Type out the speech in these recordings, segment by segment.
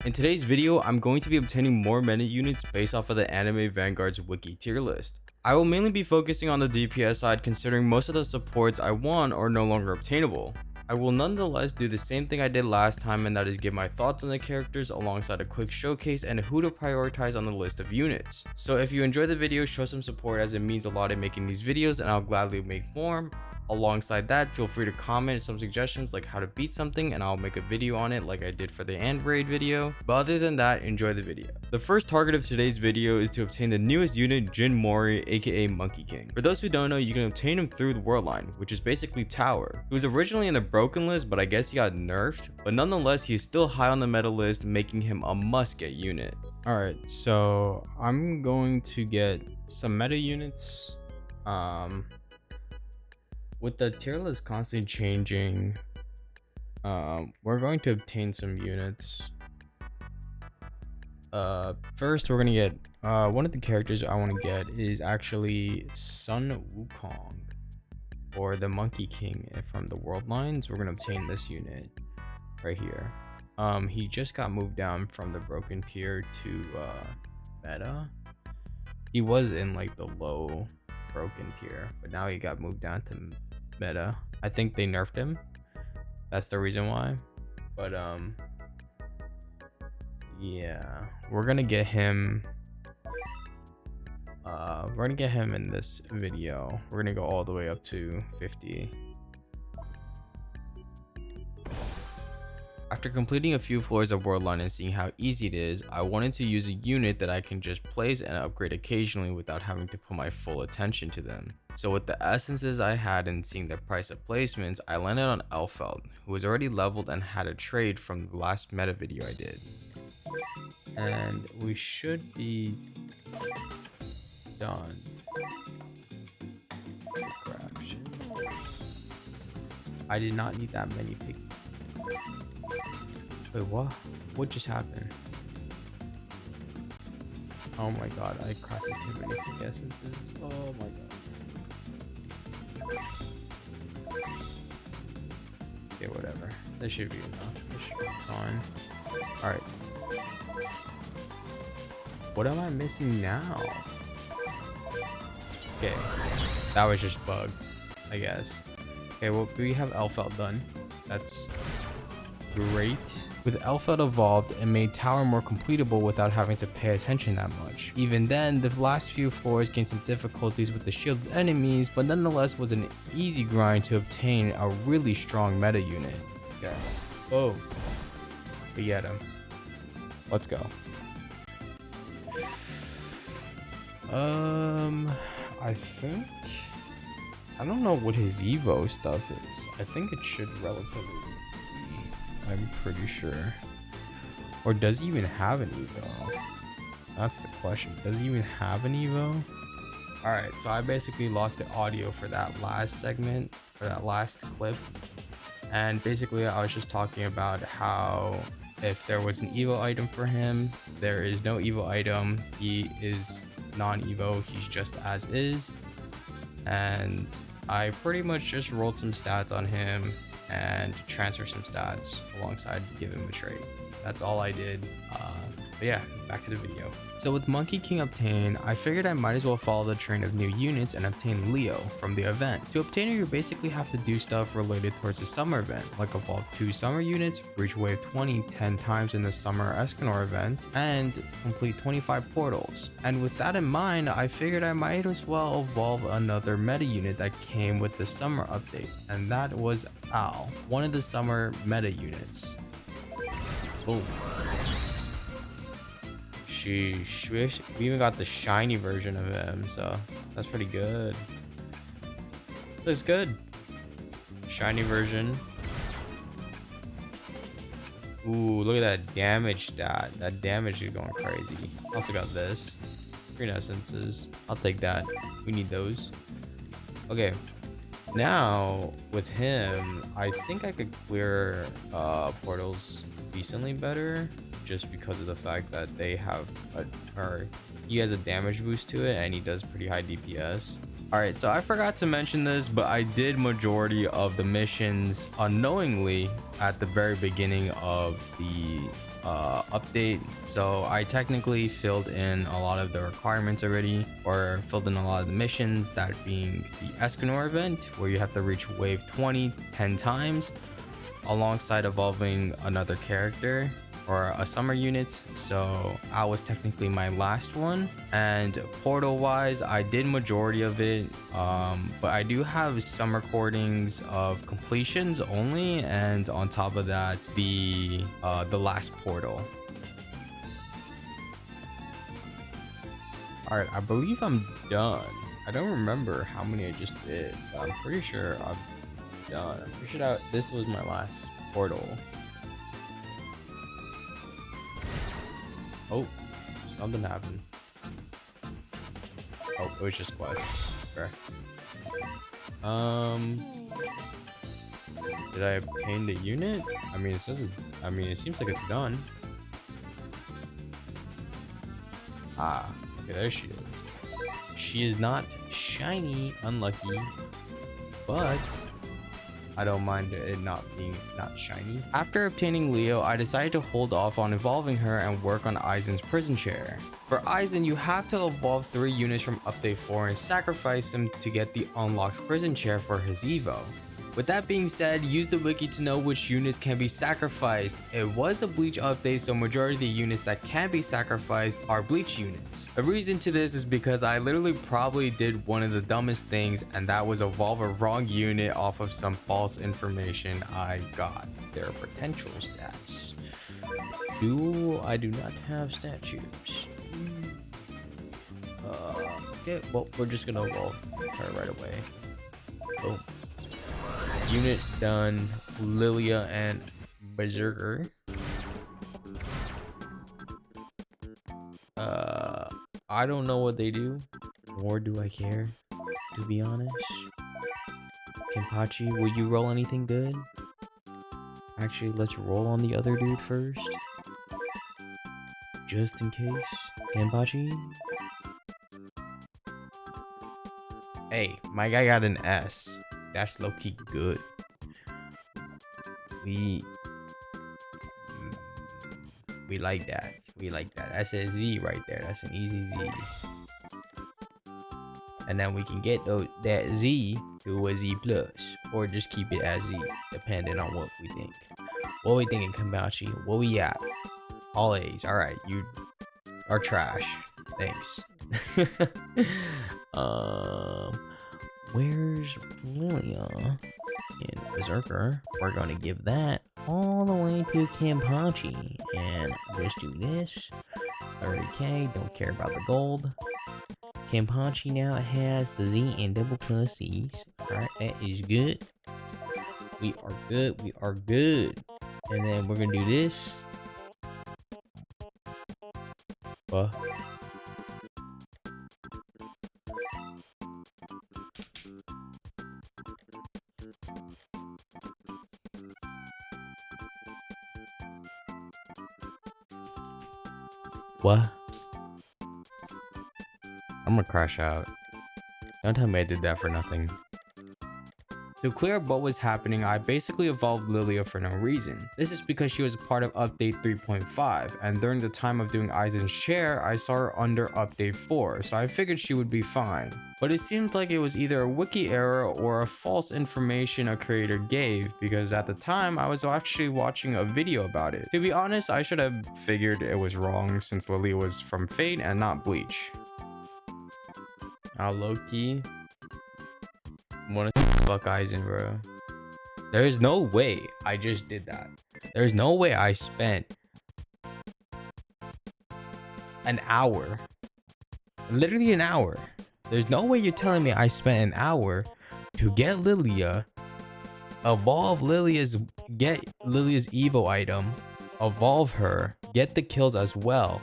In today's video, I'm going to be obtaining more meta units based off of the anime Vanguards wiki tier list. I will mainly be focusing on the DPS side considering most of the supports I want are no longer obtainable. I will nonetheless do the same thing I did last time, and that is give my thoughts on the characters alongside a quick showcase and who to prioritize on the list of units. So if you enjoy the video, show some support as it means a lot in making these videos and I'll gladly make more. Alongside that, feel free to comment some suggestions like how to beat something and I'll make a video on it like I did for the Ant Raid video. But other than that, enjoy the video. The first target of today's video is to obtain the newest unit, Jin Mori, aka Monkey King. For those who don't know, you can obtain him through the World Line, which is basically Tower. He was originally in the Broken list, but I guess he got nerfed. But nonetheless, he is still high on the meta list, making him a must-get unit. Alright, so I'm going to get some meta units. With the tier list constantly changing, we're going to obtain some units. First we're gonna get one of the characters I want to get is actually Sun Wukong, or the Monkey King from the World Lines. We're gonna obtain this unit right here. He just got moved down from the broken tier to meta. He was in like the low broken tier, but now he got moved down to meta. I think they nerfed him, that's the reason why. But yeah, we're gonna get him in this video. We're gonna go all the way up to 50. After completing a few floors of World Line and seeing how easy it is, I wanted to use a unit that I can just place and upgrade occasionally without having to put my full attention to them. So with the essences I had and seeing the price of placements, I landed on Elfeld, who was already leveled and had a trade from the last meta video I did. And we should be done. Crap, shit. I did not need that many piggies. Wait, what? What just happened? Oh my god, I crafted too many pig essences. Oh my god. Okay, whatever. This should be enough. This should be fine. Alright. What am I missing now? Okay. That was just bug, I guess. Okay, well, we have Elfeld done. That's great. With Elfeld evolved, it made Tower more completable without having to pay attention that much. Even then, the last few floors gained some difficulties with the shielded enemies, but nonetheless was an easy grind to obtain a really strong meta unit. Okay. Oh. We get him. Let's go. I think... I don't know what his Evo stuff is. I think it should relatively easy. I'm pretty sure. Or does he even have an Evo? That's the question. Does he even have an Evo? Alright, so I basically lost the audio for that last segment, for that last clip. And basically I was just talking about how if there was an Evo item for him, there is no Evo item. He is non-Evo, he's just as is. And I pretty much just rolled some stats on him and transfer some stats alongside give him a trade. That's all I did. But yeah, back to the video. So with Monkey King obtained, I figured I might as well follow the trend of new units and obtain Leo from the event. To obtain her, you basically have to do stuff related towards the summer event, like evolve 2 summer units, reach wave 20 10 times in the summer Escanor event, and complete 25 portals. And with that in mind, I figured I might as well evolve another meta unit that came with the summer update, and that was Al, one of the summer meta units. Oh. Sheesh. We even got the shiny version of him, so that's pretty good. Looks good. Shiny version. Ooh, look at that damage stat. That damage is going crazy. Also got this. Green essences. I'll take that. We need those. Okay. Now, with him, I think I could clear portals decently better, just because of the fact that they have he has a damage boost to it and he does pretty high DPS. Alright, so I forgot to mention this, but I did majority of the missions unknowingly at the very beginning of the update. So I technically filled in a lot of the requirements already, or filled in a lot of the missions, that being the Escanor event where you have to reach wave 20 10 times alongside evolving another character or a summer unit. So I was technically my last one, and portal wise I did majority of it, but I do have some recordings of completions only, and on top of that the last portal. All right, I believe I'm done. I don't remember how many I just did, but I'm pretty sure I'm done. I'm pretty sure that this was my last portal. Oh, something happened. Oh, it was just quest. Okay. Did I obtain the unit? I mean, it says it's, I mean, it seems like it's done. Ah, okay, there she is. She is not shiny, unlucky, but I don't mind it not being not shiny. After obtaining Leo, I decided to hold off on evolving her and work on Eizen's prison chair. For Eizen, you have to evolve 3 units from update 4 and sacrifice them to get the unlocked prison chair for his Evo. With that being said, use the wiki to know which units can be sacrificed. It was a Bleach update, so majority of the units that can be sacrificed are Bleach units. The reason to this is because I literally probably did one of the dumbest things, and that was evolve a wrong unit off of some false information I got. Their potential stats. I do not have statues. Okay, well, we're just gonna evolve her right away. Oh. Unit done. Lilia and Berserker. I don't know what they do, nor do I care, to be honest. Kenpachi, will you roll anything good? Actually, let's roll on the other dude first, just in case. Kenpachi. Hey, my guy got an S. That's low-key good. We like that. We like that. That's a Z right there. That's an easy Z. And then we can get that Z to a Z plus, or just keep it as Z, depending on what we think. What we thinking, Kambachi? What we at? All A's. All right, you are trash. Thanks. Where's Lilia and Berserker? We're gonna give that all the way to Kenpachi and just do this. 30k, don't care about the gold. Kenpachi now has the Z and double plus C's. Alright, that is good. We are good, we are good. And then we're gonna do this. What? I'm gonna crash out. Don't tell me I did that for nothing. To clear up what was happening, I basically evolved Lilia for no reason. This is because she was a part of update 3.5, and during the time of doing Eizen's chair, I saw her under update 4, so I figured she would be fine. But it seems like it was either a wiki error or a false information a creator gave, because at the time I was actually watching a video about it. To be honest, I should have figured it was wrong since Lilia was from Fate and not Bleach. Now low-key, wanna fuck Eizen, bro. There's no way I just did that. There's no way I spent an hour, literally an hour. There's no way you're telling me I spent an hour to get Lilia, evolve get Lilia's Evo item, evolve her, get the kills as well,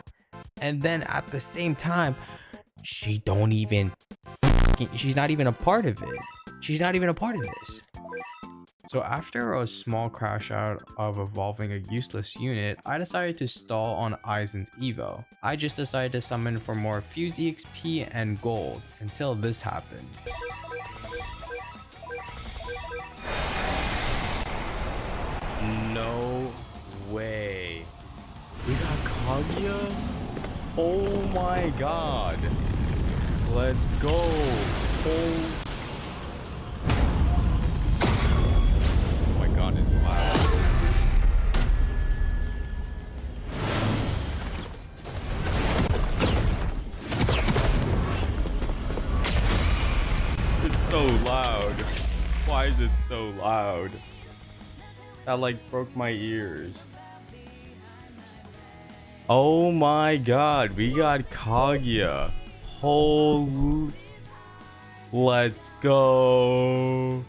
and then at the same time, she's not even a part of it. She's not even a part of this. So after a small crash out of evolving a useless unit, I decided to stall on Eizen's Evo. I just decided to summon for more Fuse EXP and gold until this happened. No way. Kaguya? Oh my god. Let's go. Oh my god, it's loud. It's so loud. Why is it so loud? That like broke my ears. Oh my god, we got Kaguya. Holy. Let's go.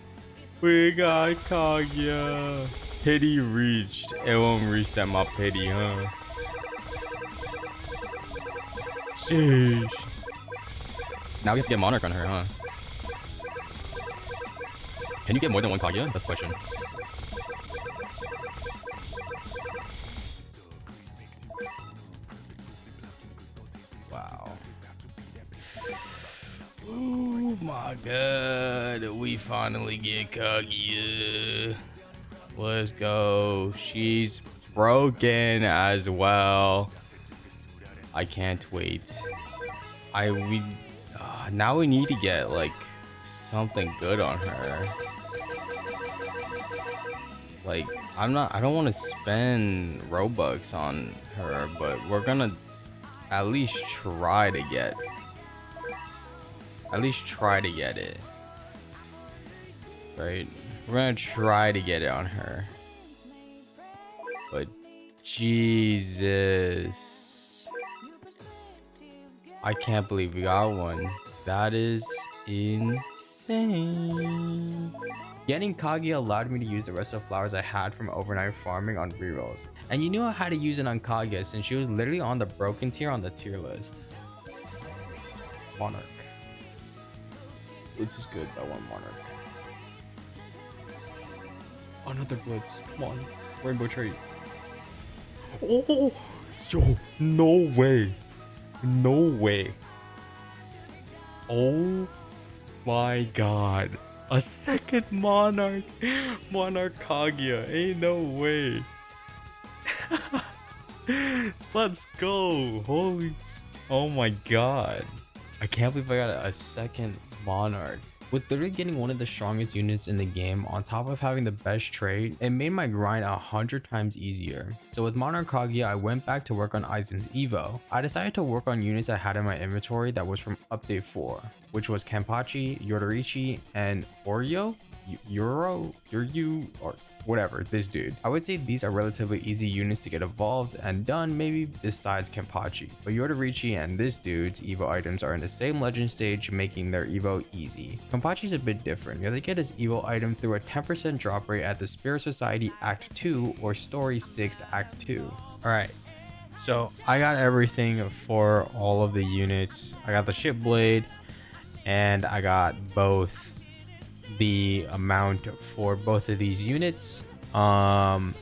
We got Kaguya. Pity reached. It won't reset my pity, huh? Sheesh. Now we have to get Monarch on her, huh? Can you get more than one Kaguya? That's the question. Wow. Oh my god. We finally get Kaguya. Let's go. She's broken as well. I can't wait. Now we need to get like something good on her. Like I don't want to spend Robux on her, but we're gonna at least try to get it. Right? We're gonna try to get it on her. But Jesus, I can't believe we got one. That is insane. Getting Kaguya allowed me to use the rest of the flowers I had from overnight farming on rerolls. And you knew how to use it on Kaguya since she was literally on the broken tier on the tier list. Monarch. Blitz is good, but I want Monarch. Another Blitz. Come on. Rainbow trait. Oh! Yo! No way. No way. Oh my god. A second Monarch. Monarch Kaguya. Ain't no way. Let's go. Holy. Oh my god. I can't believe I got a second Monarch. With literally getting one of the strongest units in the game on top of having the best trade, it made my grind 100 times easier. So with Monarch Kaguya, I went back to work on Eizen's Evo. I decided to work on units I had in my inventory that was from update 4, which was Kenpachi, Yodorichi, and Oryo? Yoryu, or whatever, this dude. I would say these are relatively easy units to get evolved and done, maybe besides Kenpachi. But Yodorichi and this dude's Evo items are in the same legend stage, making their Evo easy. Kenpachi is a bit different. You have to get his Evo item through a 10% drop rate at the Spirit Society Act 2 or Story 6 Act 2. Alright, so I got everything for all of the units. I got the ship blade and I got both the amount for both of these units. So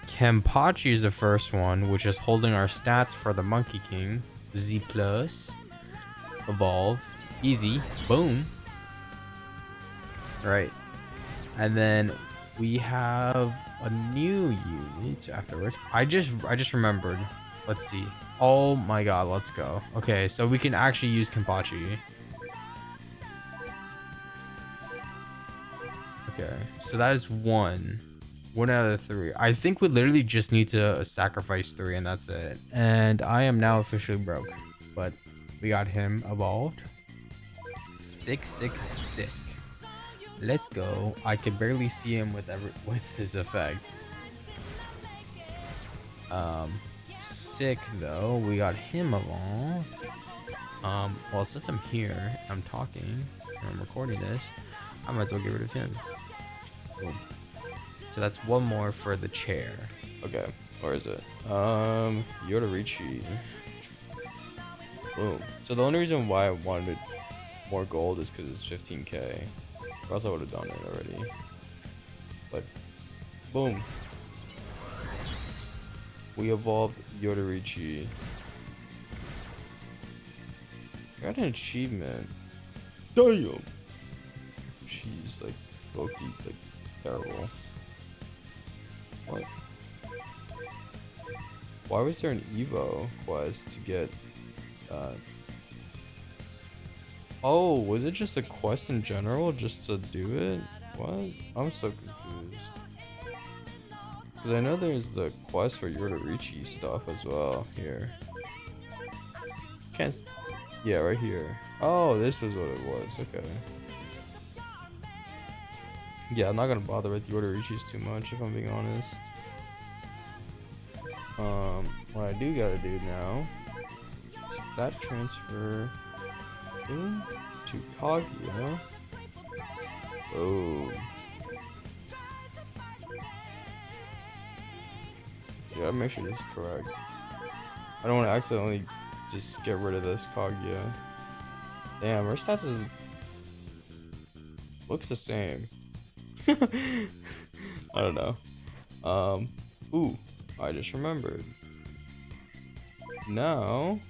Kenpachi is the first one, which is holding our stats for the Monkey King. Z plus evolve, easy, boom. Right, and then we have a new unit afterwards. I just remembered. Let's see. Oh my god, let's go. Okay, so we can actually use Kenpachi. Okay, so that is one out of the 3. I think we literally just need to sacrifice 3 and that's it. And I am now officially broke, but we got him evolved. Sick. Let's go. I can barely see him with his effect. Sick though. We got him evolved. Well, since I'm here, I'm talking, and I'm recording this, I might as well get rid of him. Boom. So that's one more for the chair. Okay, where is it? Yodorichi. Boom. So the only reason why I wanted more gold is because it's 15k. Or else I would have done it already. But boom. We evolved Yodorichi. Got an achievement. Damn. She's like low-key, like terrible. What? Why was there an Evo quest to get oh, was it just a quest in general just to do it? What? I'm so confused. Because I know there's the quest for Yoruichi stuff as well here. Can't. Yeah, right here. Oh, this was what it was. Okay. Yeah, I'm not gonna bother with Yoruichis too much if I'm being honest. What I do gotta do now is that transfer to Kaga. Oh. Yeah, make sure this is correct. I don't want to accidentally just get rid of this Kaguya. Damn, her stats is looks the same. I don't know. Ooh, I just remembered. Now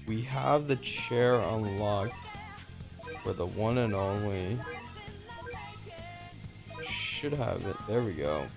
we have the chair unlocked for the one and only. Should have it. There we go.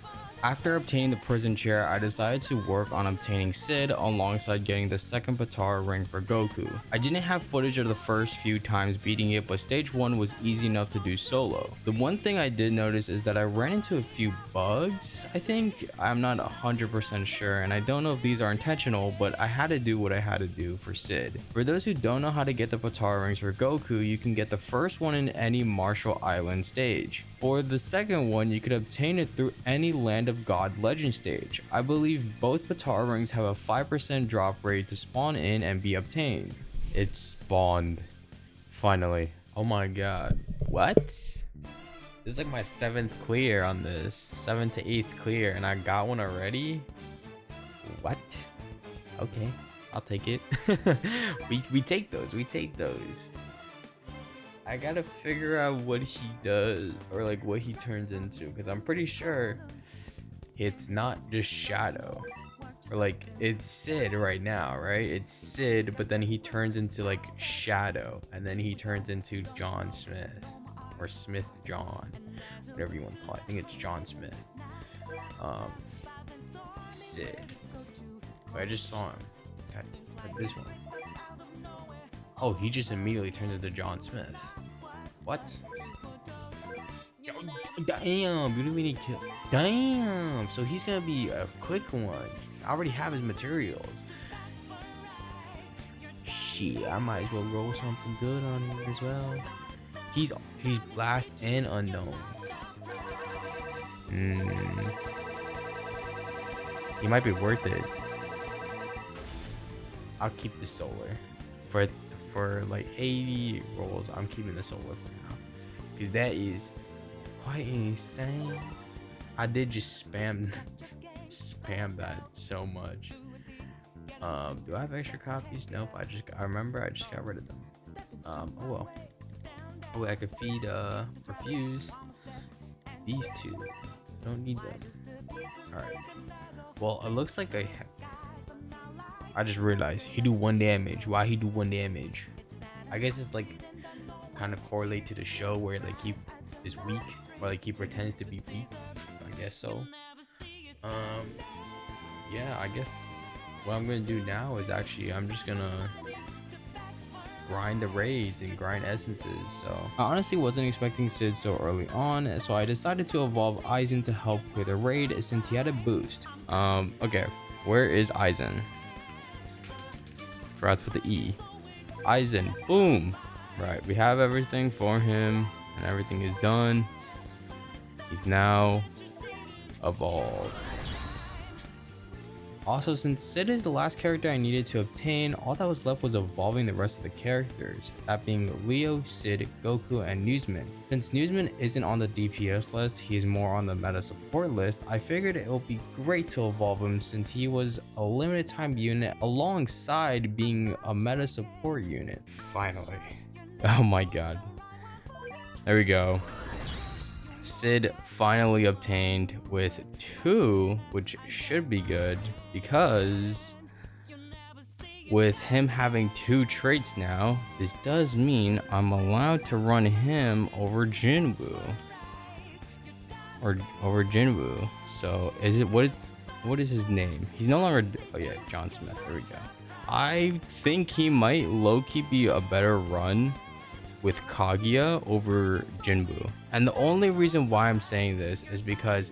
After obtaining the prison chair, I decided to work on obtaining Sid alongside getting the second Patara ring for Goku. I didn't have footage of the first few times beating it, but stage 1 was easy enough to do solo. The one thing I did notice is that I ran into a few bugs, I think. I'm not 100% sure, and I don't know if these are intentional, but I had to do what I had to do for Sid. For those who don't know how to get the Patara rings for Goku, you can get the first one in any Marshall Island stage. For the second one, you could obtain it through any Land of God Legend stage. I believe both Patara rings have a 5% drop rate to spawn in and be obtained. It spawned. Finally. Oh my god. What? This is like my 7th clear on this. 7th to 8th clear, and I got one already? What? Okay, I'll take it. we take those. We take those. I gotta figure out what he does, or like what he turns into, because I'm pretty sure it's not just Shadow, or like it's Sid right now, right? It's Sid, but then he turns into like Shadow, and then he turns into John Smith, or Smith John, whatever you want to call it. I think it's John Smith. Sid. But I just saw him. Got this one. Oh, he just immediately turns into John Smith. What? Damn, you didn't mean to kill. Damn, so he's gonna be a quick one. I already have his materials. Shit, I might as well roll something good on him as well. He's blast and unknown. He might be worth it. I'll keep the solar for like 80 rolls. I'm keeping the solar for now because that is quite insane. I did just spam that so much. Do I have extra copies? Nope. I remember I just got rid of them. Oh well. Oh wait, I could feed refuse these two. Don't need them. All right. Well, it looks like I just realized he do 1 damage. Why he do 1 damage? I guess it's like kind of correlate to the show where like he is weak, or like he pretends to be weak. I guess so. Yeah, I guess what I'm gonna do now is actually I'm just gonna grind the raids and grind essences. So I honestly wasn't expecting Sid so early on, so I decided to evolve Eizen to help with a raid since he had a boost. Okay, where is Eizen? Forgot with the E. Eizen, boom. Right, we have everything for him and everything is done. He's now evolved. Also, since Sid is the last character I needed to obtain, all that was left was evolving the rest of the characters, that being Leo, Sid, Goku, and Newsman. Since Newsman isn't on the DPS list, he is more on the meta support list, I figured it would be great to evolve him since he was a limited time unit alongside being a meta support unit. Finally. Oh my god. There we go. Sid finally obtained with 2, which should be good because with him having 2 traits now, this does mean I'm allowed to run him over Jinwoo, or over Jinwoo. So is it what what is his name? He's no longer, oh yeah, John Smith. There we go. I think he might low-key be a better run with Kaguya over Jinbu. And the only reason why I'm saying this is because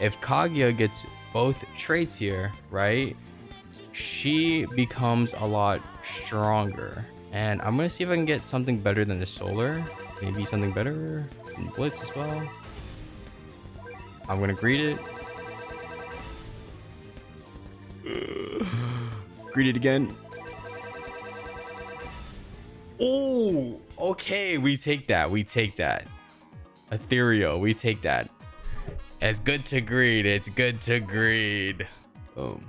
if Kaguya gets both traits here, right, she becomes a lot stronger. And I'm gonna see if I can get something better than the solar, maybe something better than blitz as well. I'm gonna greet it. Greet it again. Oh, okay, we take that. We take that. Ethereal, we take that. It's good to greet. It's good to greet. Boom.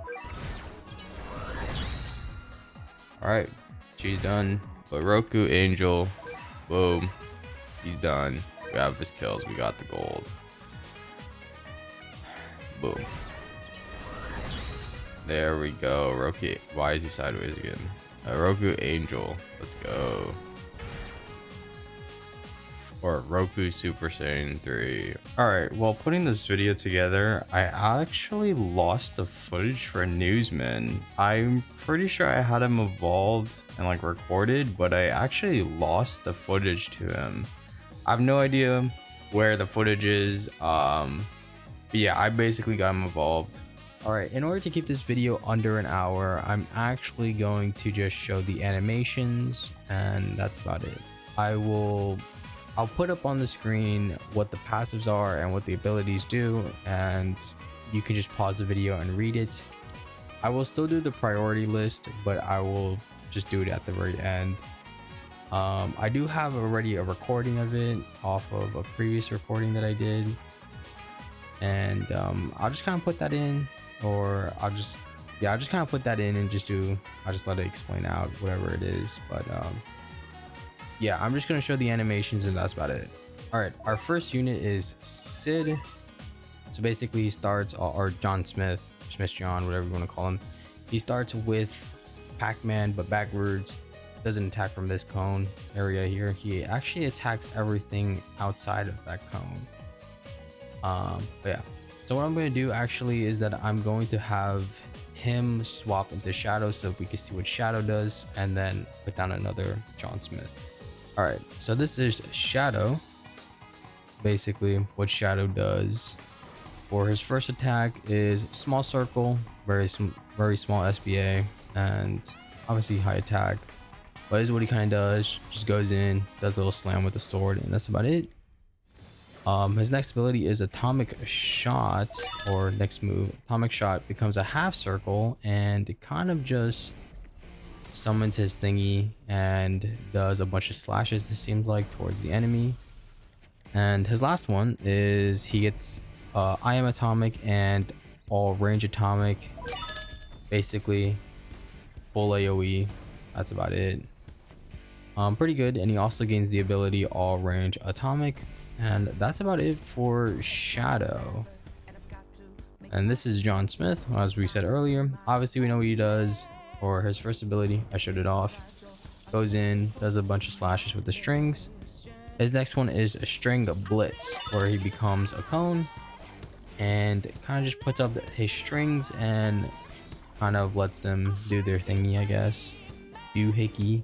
All right, she's done. But Roku Angel, boom, he's done. We have his kills. We got the gold. Boom. There we go. Roku. Why is he sideways again? Roku Angel. Let's go. Or Roku Super Saiyan 3. Alright, well, putting this video together, I actually lost the footage for Newsman. I'm pretty sure I had him evolved and like recorded, but I actually lost the footage to him. I have no idea where the footage is. But yeah, I basically got him evolved. Alright, in order to keep this video under an hour, I'm actually going to just show the animations, and that's about it. I'll put up on the screen what the passives are and what the abilities do, and you can just pause the video and read it. I will still do the priority list, but I will just do it at the very end. I do have already a recording of it off of a previous recording that I did, and I'll just kind of put that in, or I'll just kind of put that in and I'll just let it explain out whatever it is. But yeah, I'm just gonna show the animations and that's about it. All right, our first unit is Sid. So basically he starts, or John Smith, John, whatever you want to call him. He starts with Pac-Man, but backwards. Doesn't attack from this cone area here. He actually attacks everything outside of that cone. But yeah, so what I'm going to do actually is that I'm going to have him swap into Shadow so we can see what Shadow does, and then put down another John Smith. All right, so this is Shadow. Basically what Shadow does for his first attack is small circle, very small SBA, and obviously high attack. But this is what he kind of does. Just goes in, does a little slam with the sword, and that's about it. His next ability is Atomic Shot, or next move, Atomic Shot becomes a half circle, and it kind of just summons his thingy and does a bunch of slashes, it seems like, towards the enemy. And his last one is he gets I am Atomic and all range Atomic, basically full AoE. That's about it. Pretty good. And he also gains the ability all range Atomic, and that's about it for Shadow. And this is John Smith, as we said earlier. Obviously we know what he does. For his first ability, I showed it off. Goes in, does a bunch of slashes with the strings. His next one is a String Blitz, where he becomes a cone and kind of just puts up his strings and kind of lets them do their thingy, I guess. Doohickey.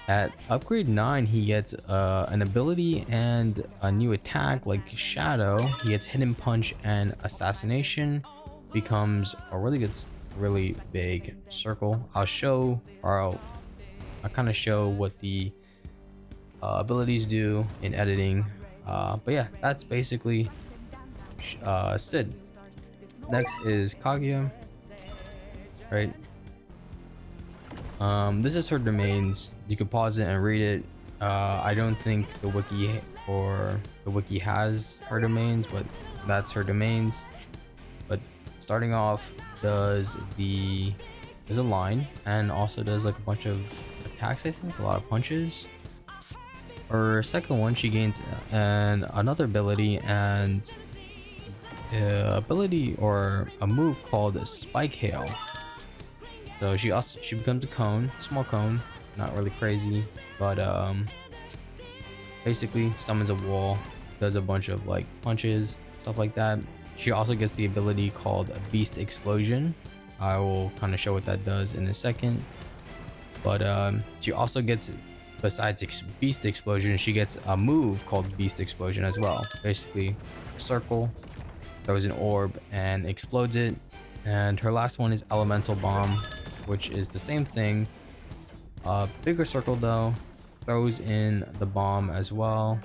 At upgrade 9, he gets an ability and a new attack like Shadow. He gets Hidden Punch and Assassination. Becomes a really big circle. I'll kind of show what the abilities do in editing. But yeah, that's basically Sid. Next is Kaguya. Right. This is her domains. You can pause it and read it. I don't think the wiki has her domains, but that's her domains. But starting off, there's a line, and also does like a bunch of attacks, I think, a lot of punches. Her second one, she gains another ability and ability or a move called Spike Hail. So she becomes a cone, small cone, not really crazy, but basically summons a wall, does a bunch of like punches, stuff like that. She also gets the ability called Beast Explosion. I will kind of show what that does in a second. But she also gets, besides Beast Explosion, she gets a move called Beast Explosion as well. Basically, a circle, throws an orb, and explodes it. And her last one is Elemental Bomb, which is the same thing. Bigger circle though, throws in the bomb as well,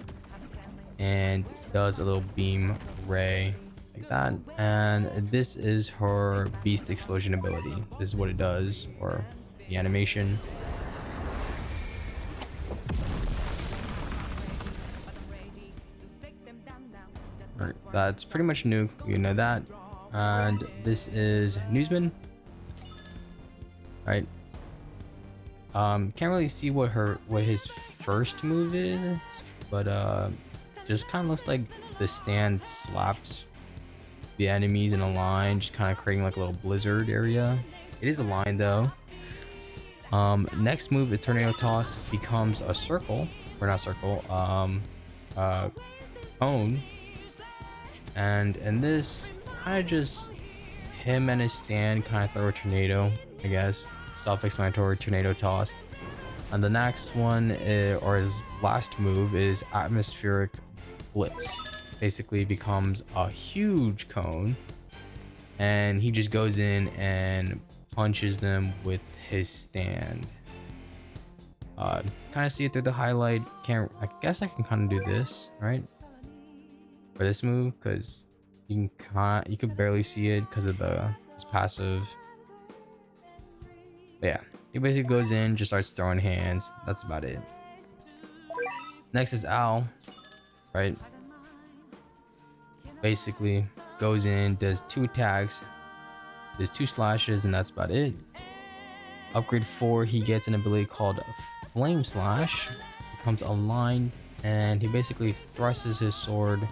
and does a little beam ray like that. And this is her Beast Explosion ability. This is what it does, or the animation. Right, that's pretty much new, you know that. And this is Newsman. Right. Can't really see what his first move is, but just kind of looks like the stand slaps the enemies in a line, just kind of creating like a little blizzard area. It is a line though. Next move is Tornado Toss, becomes a circle, or not circle, cone. And in this, kind of just him and his stand kind of throw a tornado, I guess. Self-explanatory, Tornado Toss. And the next one or his last move is Atmospheric Blitz. Basically becomes a huge cone, and he just goes in and punches them with his stand. Kind of see it through the highlight. I guess I can kind of do this right for this move, because you can barely see it because of his passive. But yeah, he basically goes in, just starts throwing hands. That's about it. Next is Al, right? Basically goes in, does 2 attacks, does 2 slashes, and that's about it. Upgrade 4, he gets an ability called Flame Slash, becomes aligned, and he basically thrusts his sword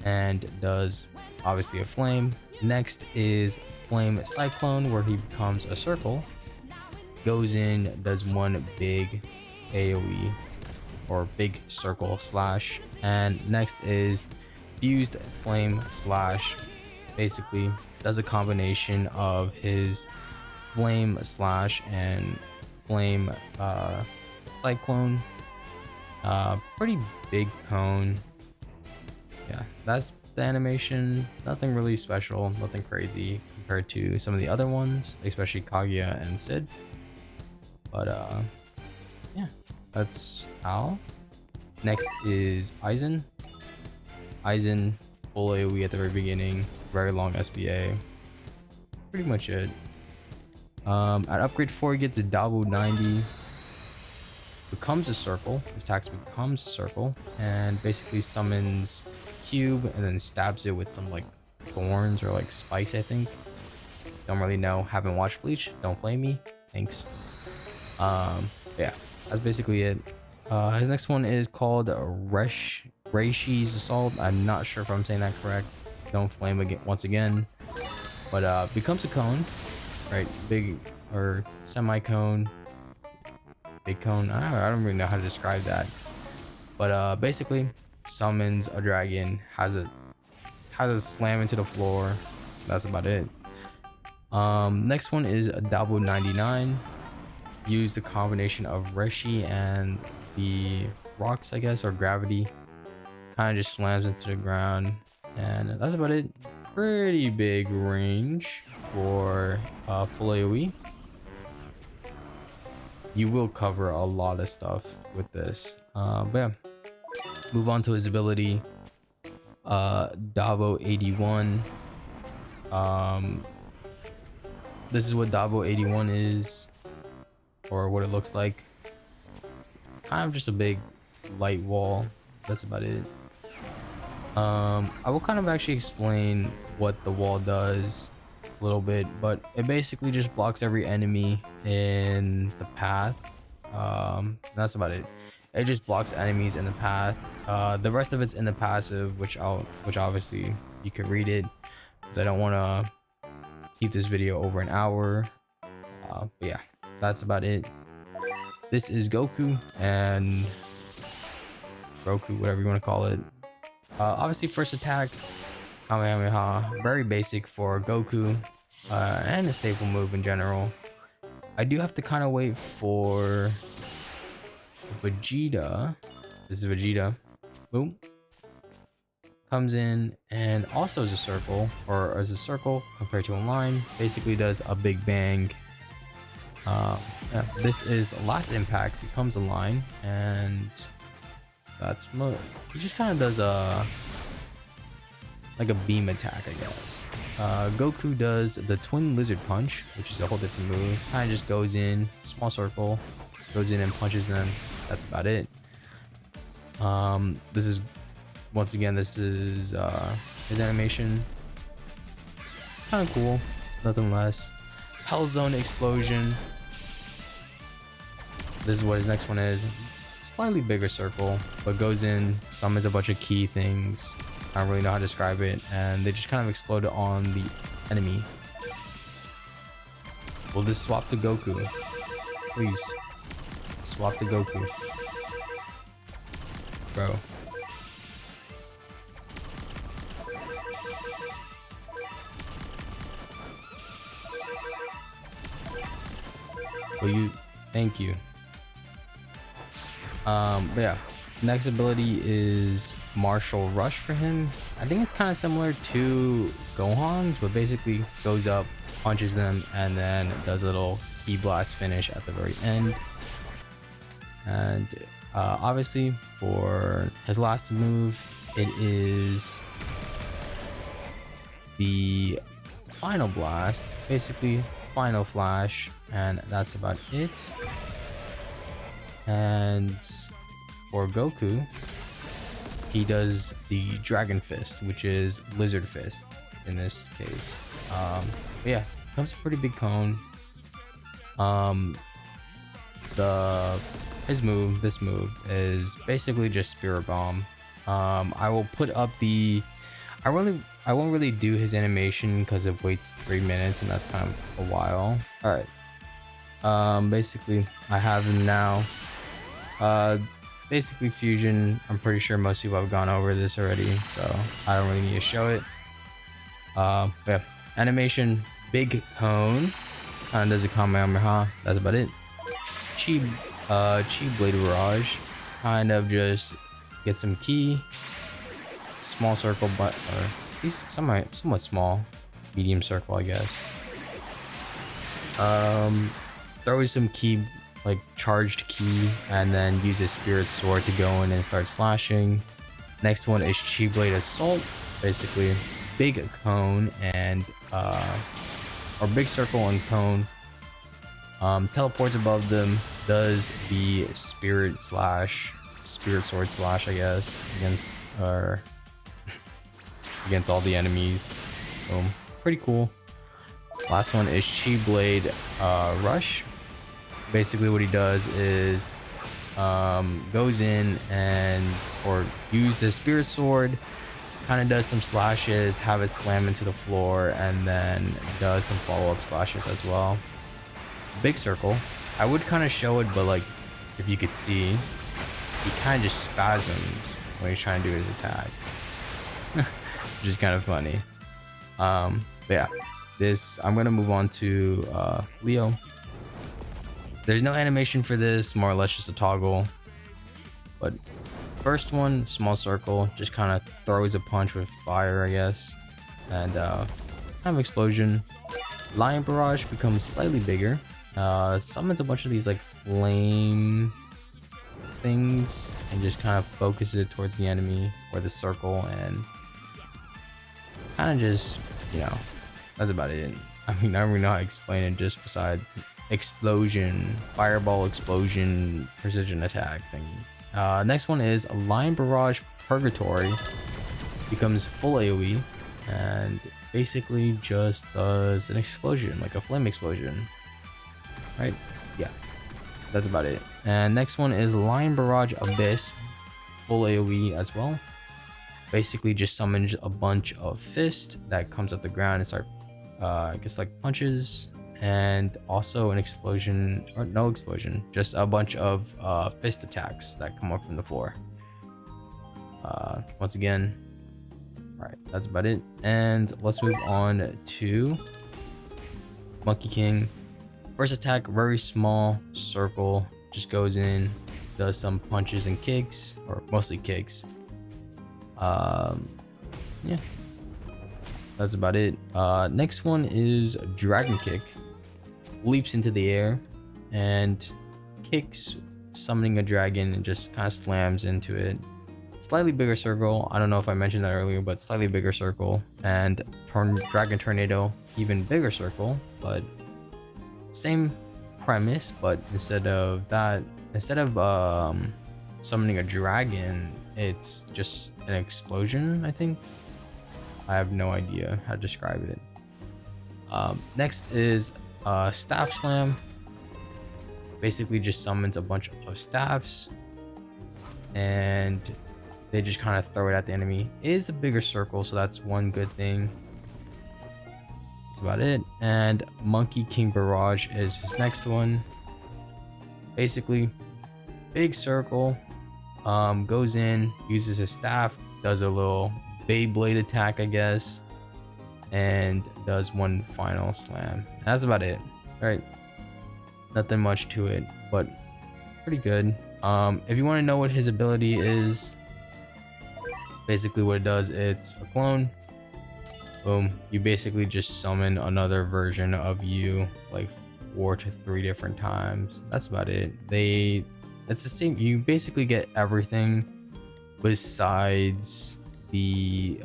and does obviously a flame. Next is Flame Cyclone, where he becomes a circle, goes in, does 1 big AoE or big circle slash. And next is Fused Flame Slash, basically does a combination of his Flame Slash and Flame Cyclone. Pretty big cone. Yeah, that's the animation. Nothing really special, nothing crazy compared to some of the other ones, especially Kaga and Sid. But yeah, that's Al. Next is Eizen. Eizen, full AoE at the very beginning, very long SBA. Pretty much it. At upgrade 4, he gets a Dabo 90. Becomes a circle. His attacks becomes a circle, and basically summons Cube and then stabs it with some like thorns or like spikes, I think. Don't really know. Haven't watched Bleach. Don't flame me. Thanks. Yeah, that's basically it. His next one is called Reishi's Assault. I'm not sure if I'm saying that correct. Don't flame again once again. But becomes a cone, right? Big or semi cone. Big cone. I don't really know how to describe that. But basically summons a dragon, has a slam into the floor. That's about it. Next one is a Dabo 99. Use the combination of Reshi and the rocks, I guess, or gravity. Kind of just slams into the ground, and that's about it. Pretty big range for full AoE. You will cover a lot of stuff with this. But yeah, move on to his ability. Dabo 81. This is what Dabo 81 is, or what it looks like. Kind of just a big light wall. That's about it. I will kind of actually explain what the wall does a little bit, but it basically just blocks every enemy in the path. That's about it. It just blocks enemies in the path. The rest of it's in the passive, which obviously you can read it, because I don't want to keep this video over an hour. But yeah, that's about it. This is Goku and Roku, whatever you want to call it. Obviously first attack Kamehameha, very basic for Goku, and a staple move in general. I do have to kind of wait for Vegeta. This is Vegeta. Boom. Comes in and also is a circle, or as a circle compared to a line. Basically does a big bang. Yeah, this is last impact, becomes a line, and that's he just kind of does a like a beam attack, I guess. Goku does the twin lizard punch, which is a whole different move. Kind of just goes in, small circle, goes in and punches them. That's about it. This is once again, this is his animation. Kind of cool, nothing less. Hell Zone explosion. This is what his next one is. Slightly bigger circle, but goes in, summons a bunch of key things. I don't really know how to describe it, and they just kind of explode on the enemy. Will this swap to Goku? Please. Swap to Goku. Bro. Will you? Thank you. But yeah, next ability is Martial Rush for him. I think it's kind of similar to Gohan's, but basically goes up, punches them, and then does a little Ki Blast finish at the very end. And obviously for his last move, it is the Final Blast, basically Final Flash, and that's about it. And for Goku, he does the Dragon Fist, which is Lizard Fist in this case. But yeah, becomes a pretty big cone. This move is basically just Spirit Bomb. I will put up the. I won't really do his animation because it waits 3 minutes, and that's kind of a while. All right. Basically, I have him now. Basically fusion. I'm pretty sure most people have gone over this already, so I don't really need to show it. Yeah, animation, big cone, kind of does a Kamehameha. That's about it. Chi Blade Barrage, kind of just get some ki. Small circle, but or at least somewhat small, medium circle, I guess. Throw some ki, like charged ki, and then use a Spirit Sword to go in and start slashing. Next one is Chi Blade Assault, basically big cone and or big circle and cone. Teleports above them, does the Spirit Sword slash, I guess, against all the enemies. Boom, pretty cool. Last one is Chi Blade Rush. Basically what he does is goes in and or use the Spirit Sword, kind of does some slashes, have it slam into the floor, and then does some follow-up slashes as well. Big circle. I would kind of show it, but like if you could see, he kind of just spasms when he's trying to do his attack. Which is kind of funny. But yeah, I'm gonna move on to Leo. There's no animation for this, more or less just a toggle. But first one, small circle, just kind of throws a punch with fire, I guess, and kind of explosion. Lion Barrage becomes slightly bigger. Summons a bunch of these like flame things and just kind of focuses it towards the enemy or the circle, and kind of just, you know, that's about it. I mean, I don't really know how to explain it, just besides explosion, fireball explosion, precision attack thing. Next one is a Lion Barrage Purgatory. Becomes full AoE and basically just does an explosion, like a flame explosion. Right? Yeah, that's about it. And next one is Lion Barrage Abyss, full AoE as well. Basically just summons a bunch of fist that comes up the ground and start I guess like punches, and also an explosion, or no explosion, just a bunch of fist attacks that come up from the floor. Once again, All right, that's about it. And let's move on to Monkey King. First attack, very small circle, just goes in, does some punches and kicks, or mostly kicks. Yeah, that's about it. Next one is Dragon Kick. Leaps into the air and kicks, summoning a dragon, and just kind of slams into it. Slightly bigger circle. I don't know if I mentioned that earlier, but slightly bigger circle. And Dragon Tornado, even bigger circle, but same premise. But instead of summoning a dragon, it's just an explosion, I think. I have no idea how to describe it. Next is Staff Slam. Basically just summons a bunch of staffs and they just kind of throw it at the enemy. It is a bigger circle, so that's one good thing. That's about it. And Monkey King Barrage is his next one. Basically big circle, goes in, uses his staff, does a little Beyblade attack, I guess, and does one final slam. That's about it. All right, nothing much to it, but pretty good. If you want to know what his ability is, basically what it does, it's a clone. Boom, you basically just summon another version of you like 4 to 3 different times. That's about it. It's the same. You basically get everything besides the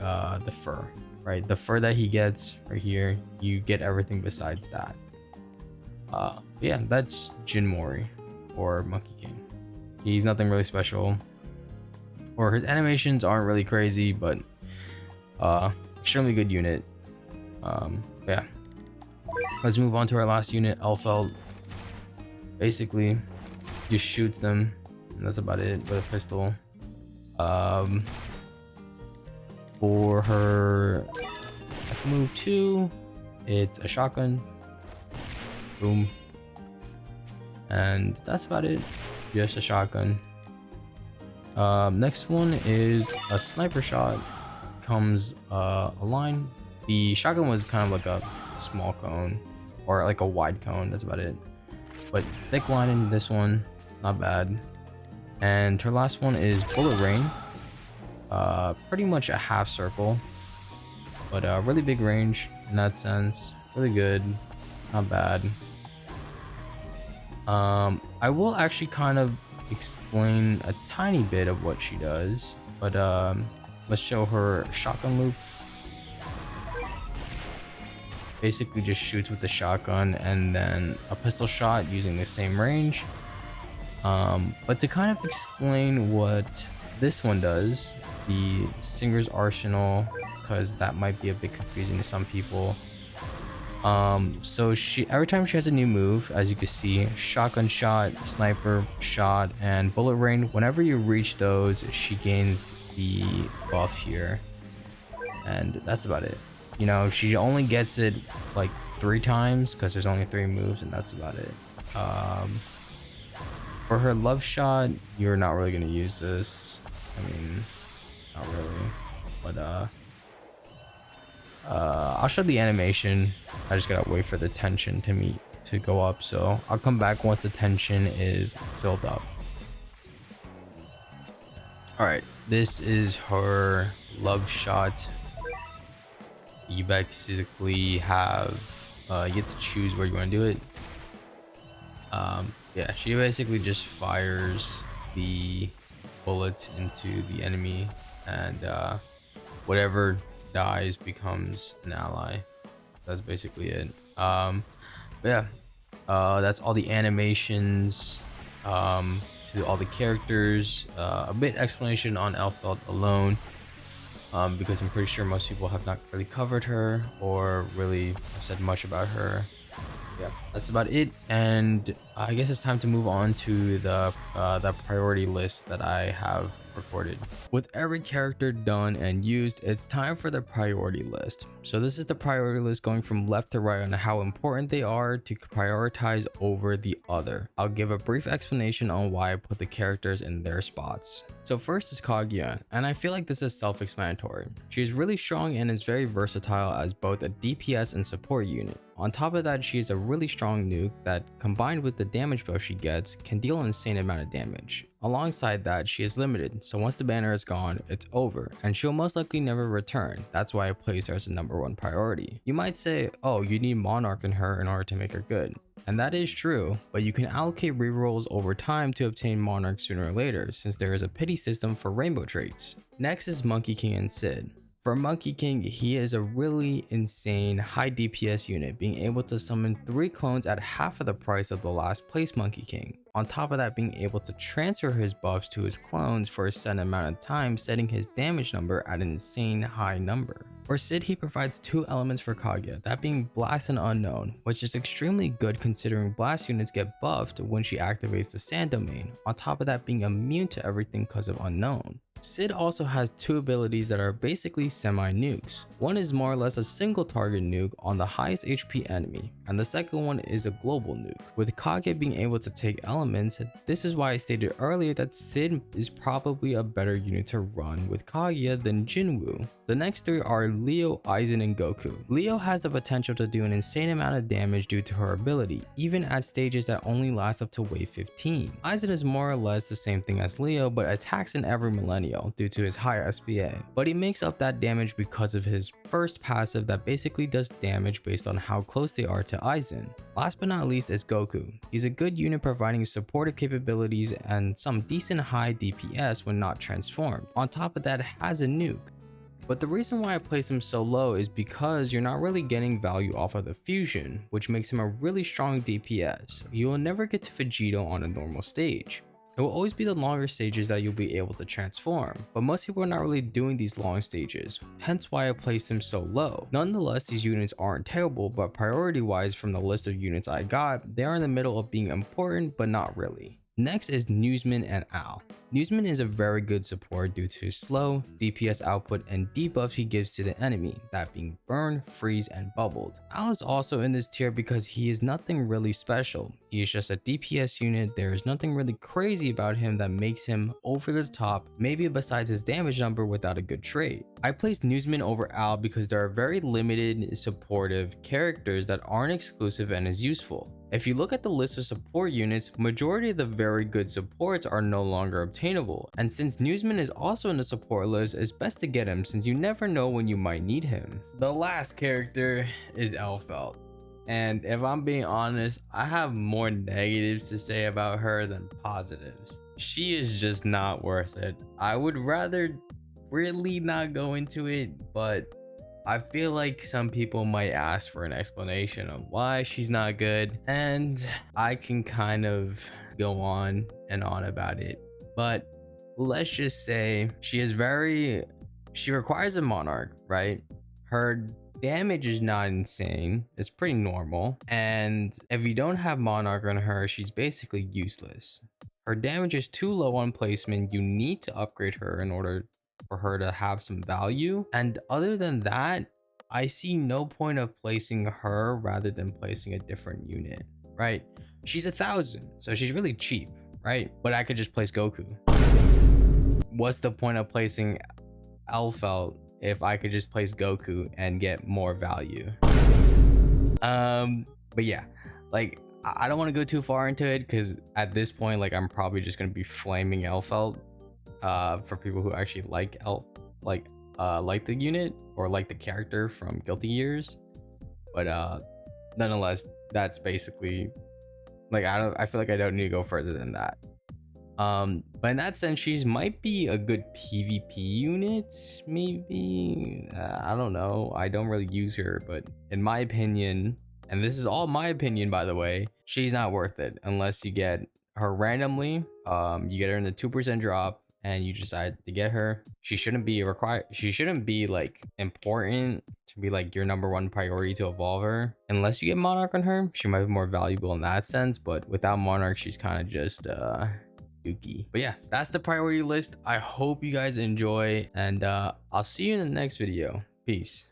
fur, right? The fur that he gets right here, you get everything besides that. Yeah, that's Jinmori or Monkey King. He's nothing really special, or his animations aren't really crazy, but extremely good unit. Yeah, let's move on to our last unit, Elfeld. Basically just shoots them, and that's about it with a pistol. For her move 2, it's a shotgun. Boom. And that's about it. Just a shotgun. Next one is a sniper shot. Comes a line. The shotgun was kind of like a small cone, or like a wide cone. That's about it. But thick line in this one, not bad. And her last one is Bullet Rain. Pretty much a half circle, but really big range in that sense. Really good, not bad. I will actually kind of explain a tiny bit of what she does, but let's show her shotgun loop. Basically just shoots with the shotgun and then a pistol shot using the same range. But to kind of explain what this one does, the Singer's Arsenal, because that might be a bit confusing to some people. So every time she has a new move, as you can see, shotgun shot, sniper shot, and bullet rain, whenever you reach those, she gains the buff here, and that's about it. You know, she only gets it like 3 times because there's only 3 moves, and that's about it. For her love shot, you're not really going to use this. I mean, not really, but I'll show the animation. I just gotta wait for the tension to go up, so I'll come back once the tension is filled up. All right, this is her love shot. You basically have you get to choose where you want to do it. Yeah, she basically just fires the bullet into the enemy, and whatever dies becomes an ally. That's basically it. But yeah, that's all the animations to all the characters. A bit explanation on Elfeld alone, because I'm pretty sure most people have not really covered her or really said much about her. Yeah, that's about it. And I guess it's time to move on to the priority list that I have recorded. With every character done and used, it's time for the priority list. So this is the priority list going from left to right on how important they are to prioritize over the other. I'll give a brief explanation on why I put the characters in their spots. So first is Kaguya, and I feel like this is self-explanatory. She is really strong and is very versatile as both a DPS and support unit. On top of that, she is a really strong nuke that, combined with the damage buff she gets, can deal an insane amount of damage. Alongside that, she is limited, so once the banner is gone, it's over, and she'll most likely never return. That's why I place her as the number one priority. You might say, oh, you need Monarch in her in order to make her good. And that is true, but you can allocate rerolls over time to obtain Monarch sooner or later, since there is a pity system for rainbow traits. Next is Monkey King and Sid. For Monkey King, he is a really insane high DPS unit, being able to summon 3 clones at half of the price of the last place Monkey King. On top of that, being able to transfer his buffs to his clones for a set amount of time, setting his damage number at an insane high number. For Sid, he provides 2 elements for Kaga, that being Blast and Unknown, which is extremely good considering Blast units get buffed when she activates the Sand Domain, on top of that being immune to everything because of Unknown. Sid also has 2 abilities that are basically semi-nukes. One is more or less a single target nuke on the highest HP enemy, and the second one is a global nuke. With Kage being able to take elements, this is why I stated earlier that Sid is probably a better unit to run with Kaguya than Jinwoo. The next 3 are Leo, Eizen, and Goku. Leo has the potential to do an insane amount of damage due to her ability, even at stages that only last up to wave 15. Eizen is more or less the same thing as Leo, but attacks in every millennium due to his high SPA, but he makes up that damage because of his first passive that basically does damage based on how close they are to Eizen. Last but not least is Goku. He's a good unit providing supportive capabilities and some decent high DPS when not transformed. On top of that, has a nuke. But the reason why I place him so low is because you're not really getting value off of the fusion, which makes him a really strong DPS. You will never get to Vegito on a normal stage. It will always be the longer stages that you'll be able to transform, but most people are not really doing these long stages, hence why I placed them so low. Nonetheless, these units aren't terrible, but priority wise from the list of units I got, they are in the middle of being important but not really. Next is Newsman and Al. Newsman is a very good support due to his slow, DPS output, and debuffs he gives to the enemy, that being Burn, Freeze, and Bubbled. Al is also in this tier because he is nothing really special. He is just a DPS unit, there is nothing really crazy about him that makes him over the top, maybe besides his damage number without a good trait. I placed Newsman over Al because there are very limited supportive characters that aren't exclusive and is useful. If you look at the list of support units, majority of the very good supports are no longer obtainable, and since Newsman is also in the support list, it's best to get him since you never know when you might need him. The last character is Elfelt, and if I'm being honest, I have more negatives to say about her than positives. She is just not worth it. I would rather really not go into it, but I feel like some people might ask for an explanation of why she's not good, and I can kind of go on and on about it. But let's just say she requires a Monarch, right? Her damage is not insane, it's pretty normal, and if you don't have Monarch on her, she's basically useless. Her damage is too low on placement, you need to upgrade her in order for her to have some value, and other than that, I see no point of placing her rather than placing a different unit, right? She's 1,000, so she's really cheap, right? But I could just place Goku. What's the point of placing Elfelt if I could just place Goku and get more value? But yeah, like I don't want to go too far into it because at this point, like I'm probably just gonna be flaming Elfelt for people who actually like the unit or like the character from Guilty Gears. But nonetheless, that's basically like I feel like I don't need to go further than that. But in that sense, she might be a good PvP unit, maybe. I don't know, I don't really use her, but in my opinion, and this is all my opinion by the way, she's not worth it unless you get her randomly. You get her in the 2% drop and you decide to get her, she shouldn't be required. She shouldn't be like important to be like your #1 priority to evolve her. Unless you get Monarch on her, she might be more valuable in that sense. But without Monarch, she's kind of just Yuki. But yeah, that's the priority list. I hope you guys enjoy, and I'll see you in the next video. Peace.